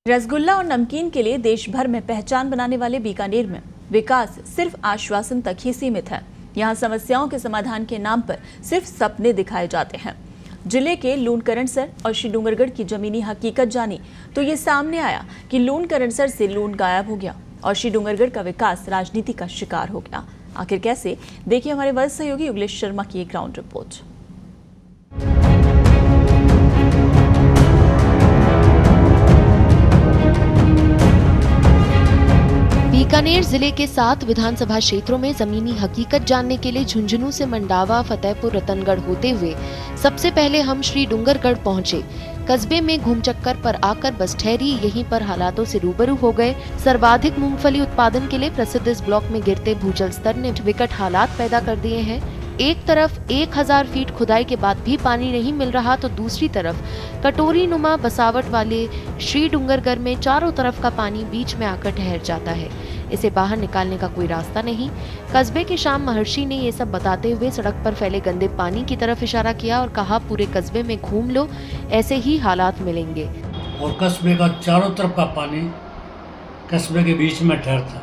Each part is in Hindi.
रसगुल्ला और नमकीन के लिए देश भर में पहचान बनाने वाले बीकानेर में विकास सिर्फ आश्वासन तक ही सीमित है। यहाँ समस्याओं के समाधान के नाम पर सिर्फ सपने दिखाए जाते हैं। जिले के लूणकरणसर और श्री डूंगरगढ़ की जमीनी हकीकत जानी तो ये सामने आया कि लूणकरणसर से लूण गायब हो गया और श्री डूंगरगढ़ का विकास राजनीति का शिकार हो गया। आखिर कैसे, देखिए हमारे वरिष्ठ सहयोगी उगलेश शर्मा की एक ग्राउंड रिपोर्ट। बीकानेर जिले के 7 विधानसभा क्षेत्रों में जमीनी हकीकत जानने के लिए झुंझुनू से मंडावा, फतेहपुर, रतनगढ़ होते हुए सबसे पहले हम श्री डूंगरगढ़ पहुंचे। कस्बे में घूमचक्कर पर आकर बस ठहरी, यहीं पर हालातों से रूबरू हो गए। सर्वाधिक मूंगफली उत्पादन के लिए प्रसिद्ध इस ब्लॉक में गिरते भूजल स्तर ने विकट हालात पैदा कर दिए हैं। एक तरफ 1000 फीट खुदाई के बाद भी पानी नहीं मिल रहा तो दूसरी तरफ कटोरी नुमा बसावट वाले श्री डूंगरगढ़ में चारों तरफ का पानी बीच में आकर ठहर जाता है। इसे बाहर निकालने का कोई रास्ता नहीं। कस्बे के शाम महर्षि ने ये सब बताते हुए सड़क पर फैले गंदे पानी की तरफ इशारा किया और कहा, पूरे कस्बे में घूम लो, ऐसे ही हालात मिलेंगे। और कस्बे का चारों तरफ का पानी कस्बे के बीच में ठहरता है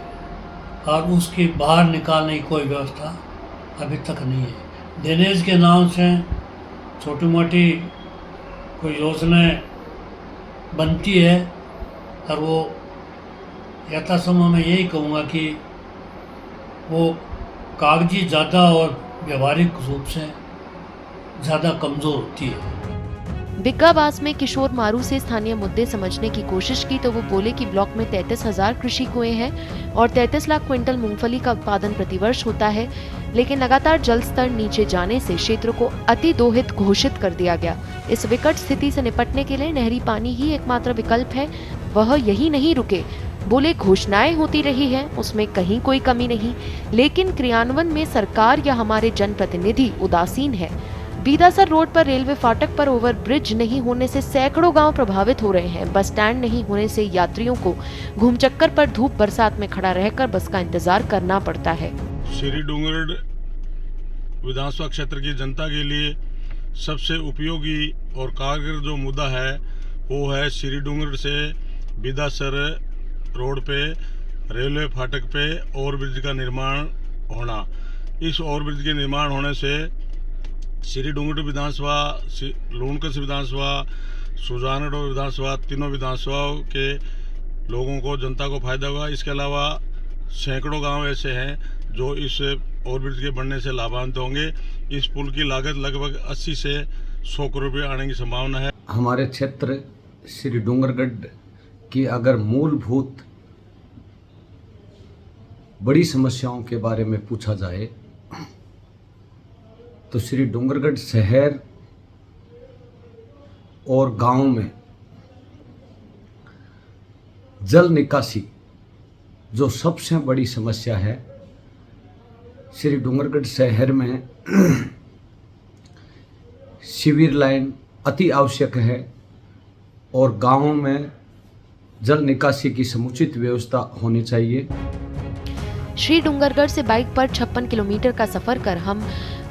और उसकी बाहर निकालने की कोई व्यवस्था अभी तक नहीं है। ड्रेनेज के नाम से छोटी मोटी कोई योजनाएं बनती है और वो यथासंभव मैं यही कहूँगा कि वो कागजी ज़्यादा और व्यवहारिक रूप से ज़्यादा कमज़ोर होती है। बिग्गाबास में किशोर मारू से स्थानीय मुद्दे समझने की कोशिश की तो वो बोले कि ब्लॉक में 33,000 कृषि कुएं हैं और 33 लाख क्विंटल मूंगफली का उत्पादन प्रतिवर्ष होता है, लेकिन लगातार जल स्तर नीचे जाने से क्षेत्र को अति दोहित घोषित कर दिया गया। इस विकट स्थिति से निपटने के लिए नहरी पानी ही एकमात्र विकल्प है। वह यही नहीं रुके, बोले घोषणाएं होती रही हैं, उसमें कहीं कोई कमी नहीं, लेकिन क्रियान्वयन में सरकार या हमारे जनप्रतिनिधि उदासीन है। बीदासर रोड पर रेलवे फाटक पर ओवर ब्रिज नहीं होने से सैकड़ों गांव प्रभावित हो रहे हैं। बस स्टैंड नहीं होने से यात्रियों को घूमचक्कर पर धूप बरसात में खड़ा रहकर बस का इंतजार करना पड़ता है। श्री डूंगरगढ़ विधानसभा क्षेत्र की जनता के लिए सबसे उपयोगी और कारगर जो मुद्दा है वो है श्री डूंगरगढ़ से बीदासर रोड पे रेलवे फाटक पे ओवरब्रिज का निर्माण होना। इस ओवरब्रिज के निर्माण होने से श्री डूंगरगढ़ विधानसभा, लूणकरणसर विधानसभा, सुजानगढ़ विधानसभा, तीनों विधानसभाओं के लोगों को, जनता को फायदा होगा। इसके अलावा सैकड़ों गांव ऐसे हैं जो इस ओवरब्रिज के बनने से लाभान्वित होंगे। इस पुल की लागत लगभग 80 से 100 करोड़ रुपये आने की संभावना है। हमारे क्षेत्र श्री डूंगरगढ़ की अगर मूलभूत बड़ी समस्याओं के बारे में पूछा जाए तो श्री डूंगरगढ़ शहर और गांव में जल निकासी जो सबसे बड़ी समस्या है। श्री डूंगरगढ़ शहर में सीवर लाइन अति आवश्यक है और गांवों में जल निकासी की समुचित व्यवस्था होनी चाहिए। श्री डूंगरगढ़ से बाइक पर 56 किलोमीटर का सफर कर हम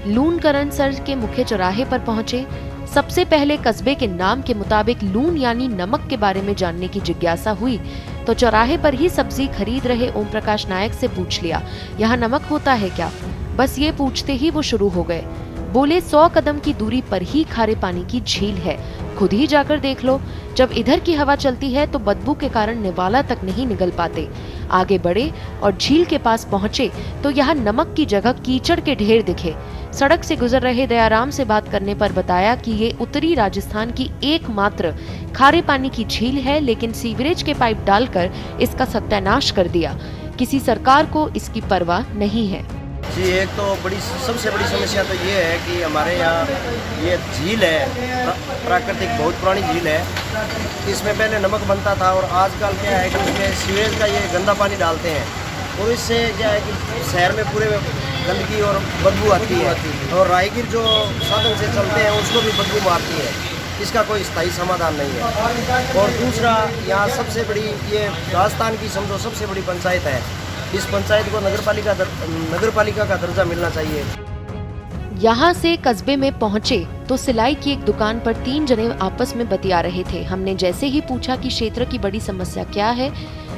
लूणकरणसर के मुख्य चौराहे पर पहुंचे। सबसे पहले कस्बे के नाम के मुताबिक लूण यानी नमक के बारे में जानने की जिज्ञासा हुई तो चौराहे पर ही सब्जी खरीद रहे ओम प्रकाश नायक से पूछ लिया, यहाँ नमक होता है क्या? बस ये पूछते ही वो शुरू हो गए। बोले 100 कदम की दूरी पर ही खारे पानी की झील है, खुद ही जाकर देख लो। जब इधर की हवा चलती है तो बदबू के कारण निवाला तक नहीं निगल पाते। आगे बढ़े और झील के पास पहुंचे तो यहाँ नमक की जगह कीचड़ के ढेर दिखे। सड़क से गुजर रहे दयाराम से बात करने पर बताया कि ये उत्तरी राजस्थान की एकमात्र खारे पानी की झील है, लेकिन सीवरेज के पाइप डालकर इसका सत्यानाश कर दिया। किसी सरकार को इसकी परवाह नहीं है। जी, एक तो सबसे बड़ी समस्या तो ये है कि हमारे यहाँ ये झील है, प्राकृतिक बहुत पुरानी झील है। इसमें पहले नमक बनता था और आजकल क्या है कि उसमें सीवेज का ये गंदा पानी डालते हैं और इससे क्या है कि शहर में पूरे गंदगी और बदबू आती है और राहगीर जो साधन से चलते हैं उसको भी बदबू मारती है। इसका कोई स्थायी समाधान नहीं है। और दूसरा, यहाँ सबसे बड़ी ये राजस्थान की समझो सबसे बड़ी पंचायत है। इस पंचायत को नगरपालिका का दर्जा मिलना चाहिए। यहाँ से कस्बे में पहुँचे तो सिलाई की एक दुकान पर 3 जने आपस में बतिया रहे थे। हमने जैसे ही पूछा कि क्षेत्र की बड़ी समस्या क्या है,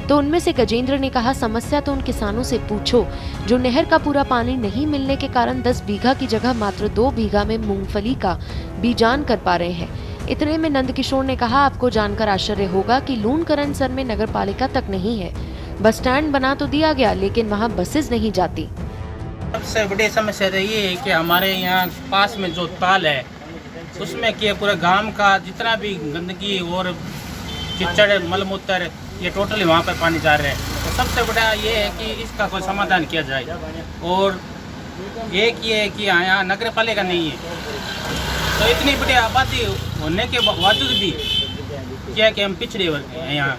तो उनमें से गजेंद्र ने कहा, समस्या तो उन किसानों से पूछो जो नहर का पूरा पानी नहीं मिलने के कारण 10 बीघा की जगह मात्र 2 बीघा में मूंगफली का बीजान कर पा रहे हैं। इतने में नंदकिशोर ने कहा, आपको जानकर आश्चर्य होगा कि लून करनसर में नगर पालिका तक नहीं है। बस स्टैंड बना तो दिया गया, लेकिन वहाँ बसेस नहीं जाती। सबसे बड़ी समस्या तो ये है कि हमारे यहाँ पास में जो ताल है उसमें कि पूरे गांव का जितना भी गंदगी और कीचड़ मलमूत्र ये टोटली वहाँ पर पानी जा रहा है। तो सबसे बड़ा ये है कि इसका कोई समाधान किया जाए। और एक ये है कि यहाँ नगर पालिका नहीं है, तो इतनी बड़ी आबादी होने के बावजूद भी क्या कि हम पिछड़े हैं। यहाँ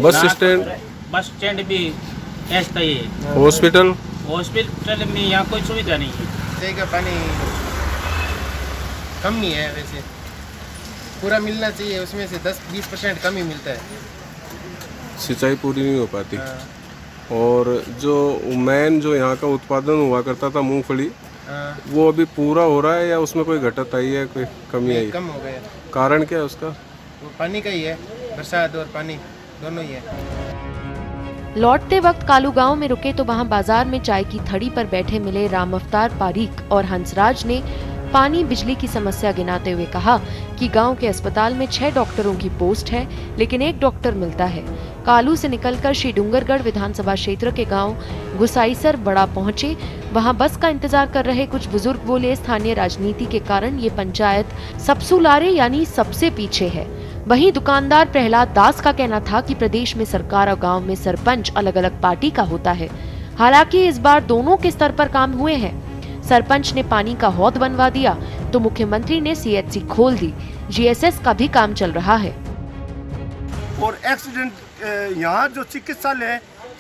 बस स्टैंड भी ऐसा ही है। हॉस्पिटल में यहाँ कोई सुविधा नहीं है। का पानी कम ही है, वैसे पूरा मिलना चाहिए, उसमें से 10-20% कम ही मिलता है। सिंचाई पूरी नहीं हो पाती। और जो मेन जो यहाँ का उत्पादन हुआ करता था मूंगफली, वो अभी पूरा हो रहा है या उसमें कोई घटत आई है, कोई कमी आई? कम हो गया। कारण क्या है उसका? वो पानी का ही है, बरसात और पानी दोनों ही है। लौटते वक्त कालू गांव में रुके तो वहां बाजार में चाय की थड़ी पर बैठे मिले राम अवतार पारीक और हंसराज ने पानी बिजली की समस्या गिनाते हुए कहा कि गांव के अस्पताल में 6 डॉक्टरों की पोस्ट है, लेकिन 1 डॉक्टर मिलता है। कालू से निकलकर श्री डूंगरगढ़ विधानसभा क्षेत्र के गांव गुसाईसर बड़ा पहुंचे। वहां बस का इंतजार कर रहे कुछ बुजुर्ग बोले, स्थानीय राजनीति के कारण ये पंचायत सबसुलारे यानी सबसे पीछे है। वहीं दुकानदार प्रहलाद दास का कहना था कि प्रदेश में सरकार और गांव में सरपंच अलग अलग पार्टी का होता है। हालांकि इस बार दोनों के स्तर पर काम हुए हैं। सरपंच ने पानी का हौद बनवा दिया तो मुख्यमंत्री ने सीएचसी खोल दी। जीएसएस का भी काम चल रहा है। और एक्सीडेंट यहाँ जो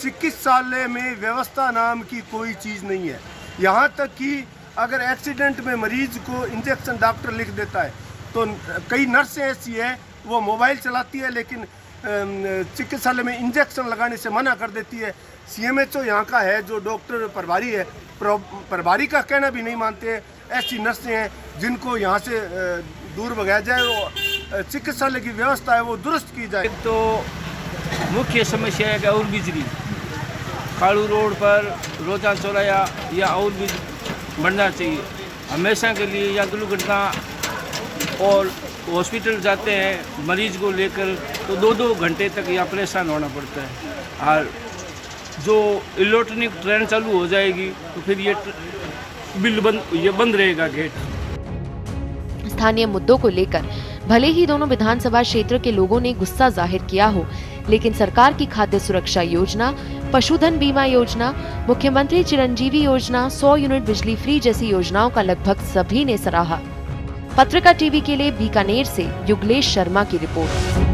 चिकित्सालय में व्यवस्था नाम की कोई चीज़ नहीं है। यहाँ तक कि अगर एक्सीडेंट में मरीज को इंजेक्शन डॉक्टर लिख देता है तो कई नर्सें ऐसी है वो मोबाइल चलाती है, लेकिन चिकित्सालय में इंजेक्शन लगाने से मना कर देती है। सीएमएचओ यहाँ का है जो डॉक्टर प्रभारी है, प्रभारी का कहना भी नहीं मानते। ऐसी नर्सें हैं जिनको यहाँ से दूर भगाया जाए, वो चिकित्सालय की व्यवस्था है वो दुरुस्त की जाए। तो मुख्य समस्या है कि और बिजली कालू रोड पर रोजा चौराया या और बिजली बढ़ना चाहिए हमेशा के लिए। या दुर्घटना और हॉस्पिटल जाते हैं मरीज को लेकर तो 2-2 घंटे तक यहाँ परेशान होना पड़ता है। और जो इलेक्ट्रॉनिक ट्रेन चालू हो जाएगी तो फिर ये बंद रहेगा गेट। स्थानीय मुद्दों को लेकर भले ही दोनों विधानसभा क्षेत्र के लोगों ने गुस्सा जाहिर किया हो, लेकिन सरकार की खाद्य सुरक्षा योजना, पशुधन बीमा योजना, मुख्यमंत्री चिरंजीवी योजना, 100 यूनिट बिजली फ्री जैसी योजनाओं का लगभग सभी ने सराहा। पत्रिका टीवी के लिए बीकानेर से युगलेश शर्मा की रिपोर्ट।